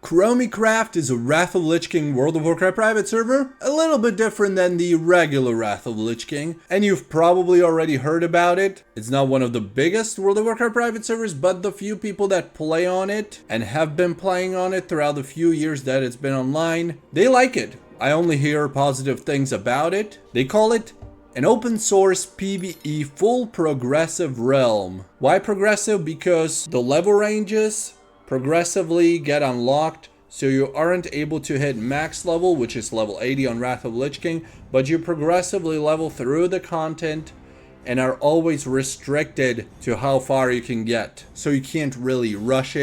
CHROMIECRAFT is a Wrath of Lich King World of Warcraft private server, a little bit different than the regular Wrath of Lich King, and you've probably already heard about it. It's not one of the biggest World of Warcraft private servers, but the few people that play on it and have been playing on it throughout the few years that it's been online, they like it. I only hear positive things about it. They call it an open source PvE full progressive realm. Why progressive? Because the level ranges progressively get unlocked, so you aren't able to hit max level, which is level 80 on Wrath of Lich King, but you progressively level through the content and are always restricted to how far you can get. So you can't really rush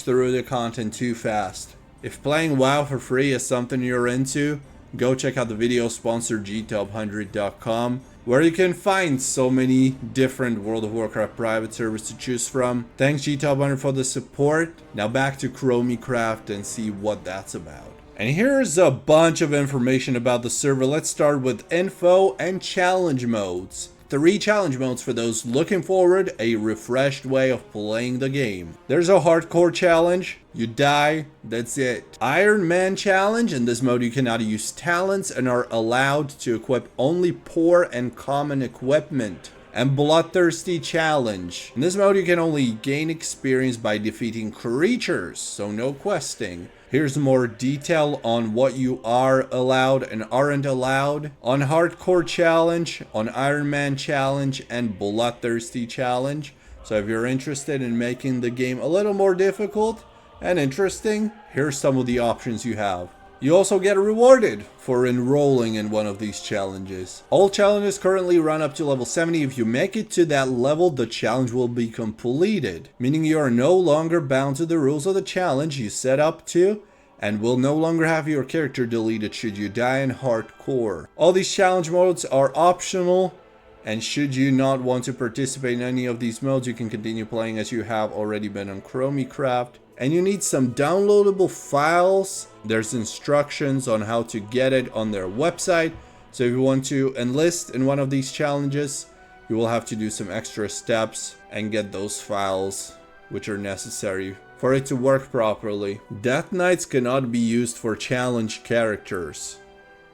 through the content too fast. If playing WoW for free is something you're into, go check out the video sponsor gtop100.com, where you can find so many different World of Warcraft private servers to choose from. Thanks gtop100 for the support. Now back to CHROMIECRAFT and see what that's about. And here's a bunch of information about the server. Let's start with info and challenge modes. 3 challenge modes for those looking forward a refreshed way of playing the game. There's a hardcore challenge. You die, that's it. Iron Man challenge. In this mode you cannot use talents and are allowed to equip only poor and common equipment. And Bloodthirsty challenge. In this mode you can only gain experience by defeating creatures, so no questing. Here's more detail on what you are allowed and aren't allowed on Hardcore Challenge, on Iron Man Challenge, and Bloodthirsty Challenge. So if you're interested in making the game a little more difficult and interesting, here's some of the options you have. You also get rewarded for enrolling in one of these challenges. All challenges currently run up to level 70. If you make it to that level, the challenge will be completed, meaning you are no longer bound to the rules of the challenge you set up to, and will no longer have your character deleted should you die in hardcore. All these challenge modes are optional, and should you not want to participate in any of these modes, you can continue playing as you have already been on CHROMIECRAFT. And you need some downloadable files. There's instructions on how to get it on their website. So if you want to enlist in one of these challenges, you will have to do some extra steps and get those files, which are necessary for it to work properly. Death Knights cannot be used for challenge characters,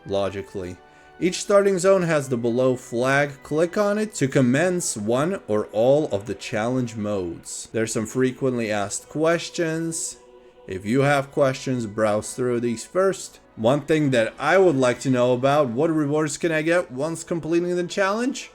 logically. Each starting zone has the below flag. Click on it to commence one or all of the challenge modes. There's some frequently asked questions. If you have questions, browse through these first. One thing that I would like to know about, what rewards can I get once completing the challenge?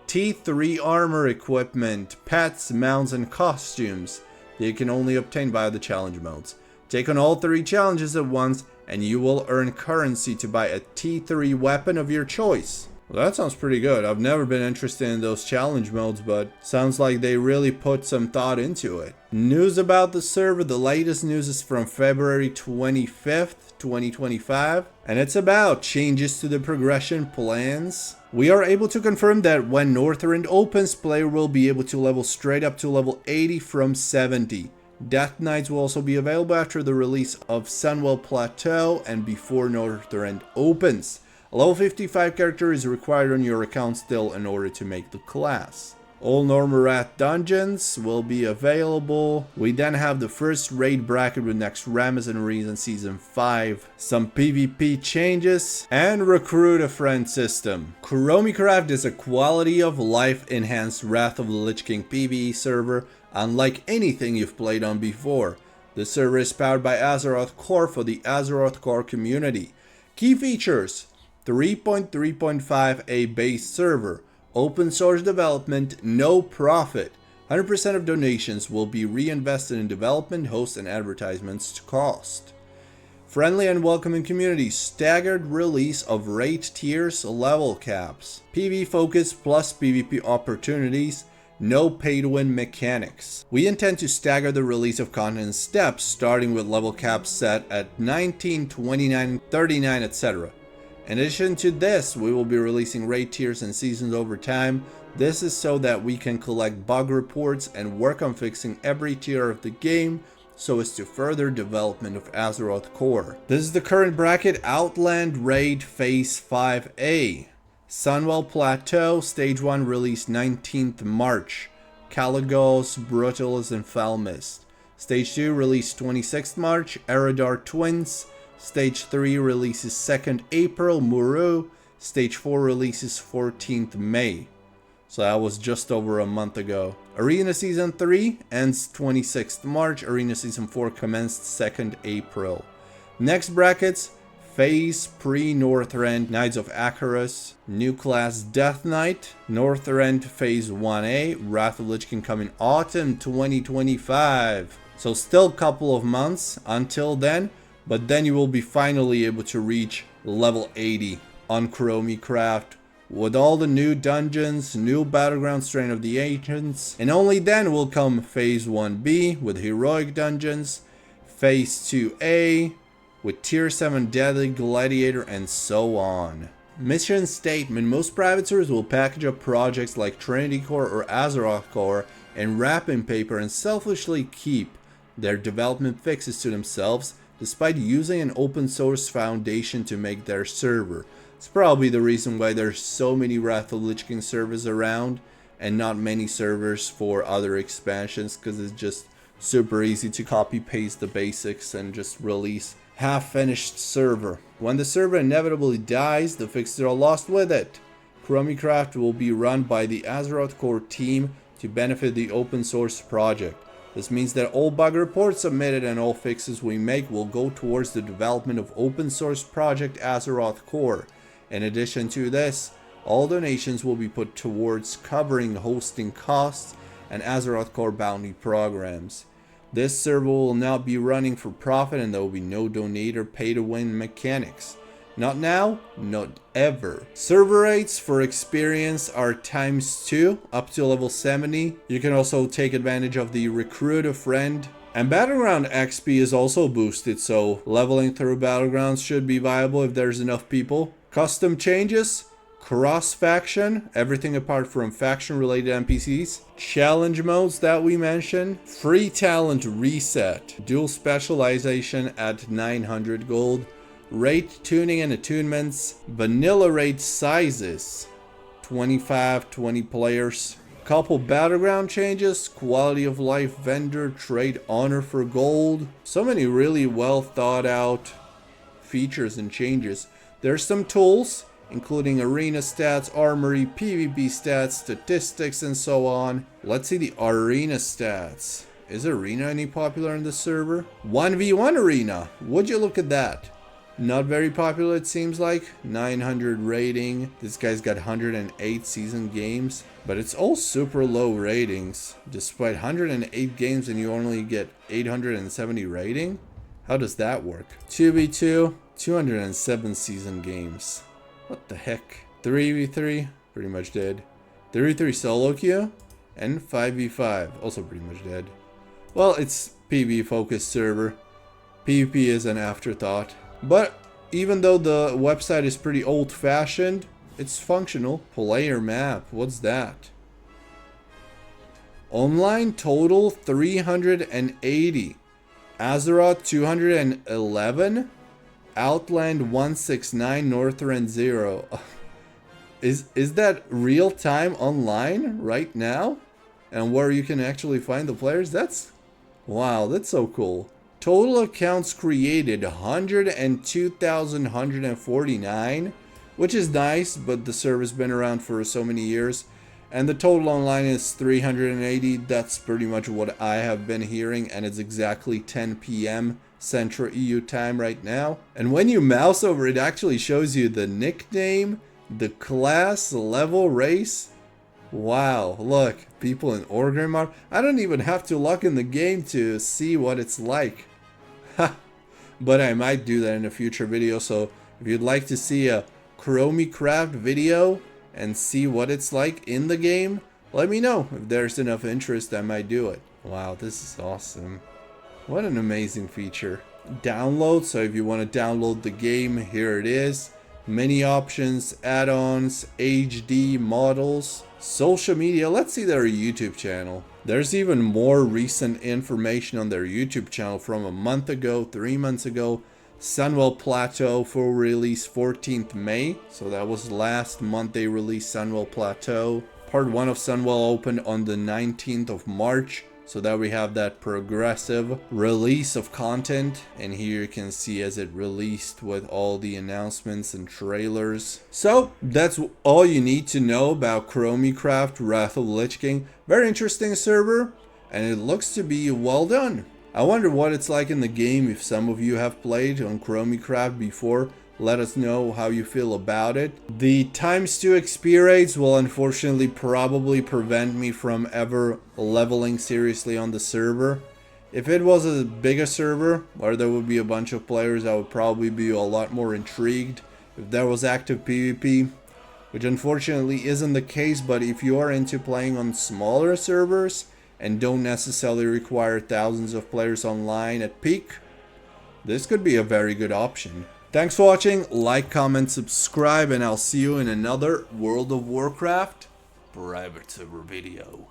T3 armor equipment, pets, mounts, and costumes that you can only obtain via the challenge modes. Take on all 3 challenges at once and you will earn currency to buy a T3 weapon of your choice. Well, that sounds pretty good. I've never been interested in those challenge modes, but sounds like they really put some thought into it. News about the server. The latest news is from February 25th, 2025, and it's about changes to the progression plans. We are able to confirm that when Northrend opens, player will be able to level straight up to level 80 from 70. Death Knights will also be available after the release of Sunwell Plateau and before Northrend opens. A level 55 character is required on your account still in order to make the class. All Normorath dungeons will be available. We then have the first raid bracket with next Rammus and Reason Season 5. Some PvP changes and recruit a friend system. CHROMIECRAFT is a quality of life enhanced Wrath of the Lich King PvE server, unlike anything you've played on before. The server is powered by Azeroth Core for the Azeroth Core community. Key features: 3.3.5 a base server, open source development, no profit. 100% of donations will be reinvested in development, hosts, and advertisements to cost. Friendly and welcoming community, staggered release of rate tiers, level caps. PvE focus plus PvP opportunities. No pay-to-win mechanics. We intend to stagger the release of content in steps, starting with level caps set at 19, 29, 39, etc. In addition to this, we will be releasing raid tiers and seasons over time. This is so that we can collect bug reports and work on fixing every tier of the game so as to further development of Azeroth Core. This is the current bracket: Outland Raid Phase 5A. Sunwell Plateau, Stage 1, release 19th March. Caligos, Brutalis, and Falmist. Stage 2 released 26th March, Eridar Twins. Stage 3 releases 2nd April, Muru. Stage 4 releases 14th May. So that was just over a month ago. Arena Season 3 ends 26th March. Arena Season 4 commenced 2nd April. Next brackets, Phase Pre-Northrend, Knights of Acheros, New Class Death Knight, Northrend Phase 1A, Wrath of Lich King coming Autumn 2025. So still a couple of months until then, but then you will be finally able to reach level 80 on CHROMIECRAFT with all the new dungeons, new battleground Strain of the Ancients, and only then will come Phase 1B with heroic dungeons, Phase 2A with Tier 7 Deadly Gladiator, and so on. Mission statement: most private servers will package up projects like Trinity Core or Azeroth Core in wrapping paper and selfishly keep their development fixes to themselves, despite using an open source foundation to make their server. It's probably the reason why there's so many Wrath of Lich King servers around and not many servers for other expansions, because it's just super easy to copy paste the basics and just release half-finished server. When the server inevitably dies, the fixes are lost with it. CHROMIECRAFT will be run by the Azeroth Core team to benefit the open source project. This means that all bug reports submitted and all fixes we make will go towards the development of open source project Azeroth Core. In addition to this, all donations will be put towards covering hosting costs and Azeroth Core bounty programs. This server will not be running for profit, and there will be no donator pay-to-win mechanics. Not now, not ever. Server rates for experience are ×2 up to level 70. You can also take advantage of the Recruit a Friend. And Battleground XP is also boosted, so leveling through Battlegrounds should be viable if there's enough people. Custom changes: cross-faction, everything apart from faction-related NPCs. Challenge modes that we mentioned. Free talent reset. Dual specialization at 900 gold. Rate tuning and attunements. Vanilla rate sizes. 25, 20 players. Couple battleground changes. Quality of life vendor. Trade honor for gold. So many really well thought out features and changes. There's some tools, including arena stats, armory, PvP stats, statistics, and so on. Let's see the arena stats. Is arena any popular in the server? 1v1 arena. Would you look at that? Not very popular, it seems like. 900 rating. This guy's got 108 season games, but it's all super low ratings. Despite 108 games and you only get 870 rating? How does that work? 2v2, 207 season games. What the heck? 3v3, pretty much dead. 3v3 solo queue, and 5v5, also pretty much dead. Well, it's PvE focused server. PvP is an afterthought. But even though the website is pretty old fashioned, it's functional. Player map, what's that? Online total 380. Azeroth 211. Outland 169, Northrend 0. Is that real time online right now? And where you can actually find the players? Wow, that's so cool. Total accounts created 102,149, which is nice, but the server's been around for so many years. And the total online is 380. That's pretty much what I have been hearing, and it's exactly 10 p.m. Central EU time right now. And when you mouse over, it actually shows you the nickname, the class, level, race. Wow, look, people in Orgrim are... I don't even have to log in the game to see what it's like. But I might do that in a future video, so if you'd like to see a CHROMIECRAFT video and see what it's like in the game, let me know. If there's enough interest, I might do it. Wow, this is awesome. What an amazing feature. Download, so if you want to download the game, here it is. Many options, add-ons, HD, models, social media. Let's see their YouTube channel. There's even more recent information on their YouTube channel from a month ago, 3 months ago. Sunwell Plateau, full release 14th May. So that was last month they released Sunwell Plateau. Part 1 of Sunwell opened on the 19th of March. so that we have that progressive release of content. And here you can see as it released with all the announcements and trailers. So that's all you need to know about CHROMIECRAFT Wrath of the Lich King. Very interesting server, and it looks to be well done. I wonder what it's like in the game. If some of you have played on CHROMIECRAFT before, let us know how you feel about it. The ×2 XP rates will unfortunately probably prevent me from ever leveling seriously on the server. If it was a bigger server where there would be a bunch of players, I would probably be a lot more intrigued. If there was active PvP, which unfortunately isn't the case, but if you are into playing on smaller servers and don't necessarily require thousands of players online at peak, this could be a very good option. Thanks for watching, like, comment, subscribe, and I'll see you in another World of Warcraft private server video.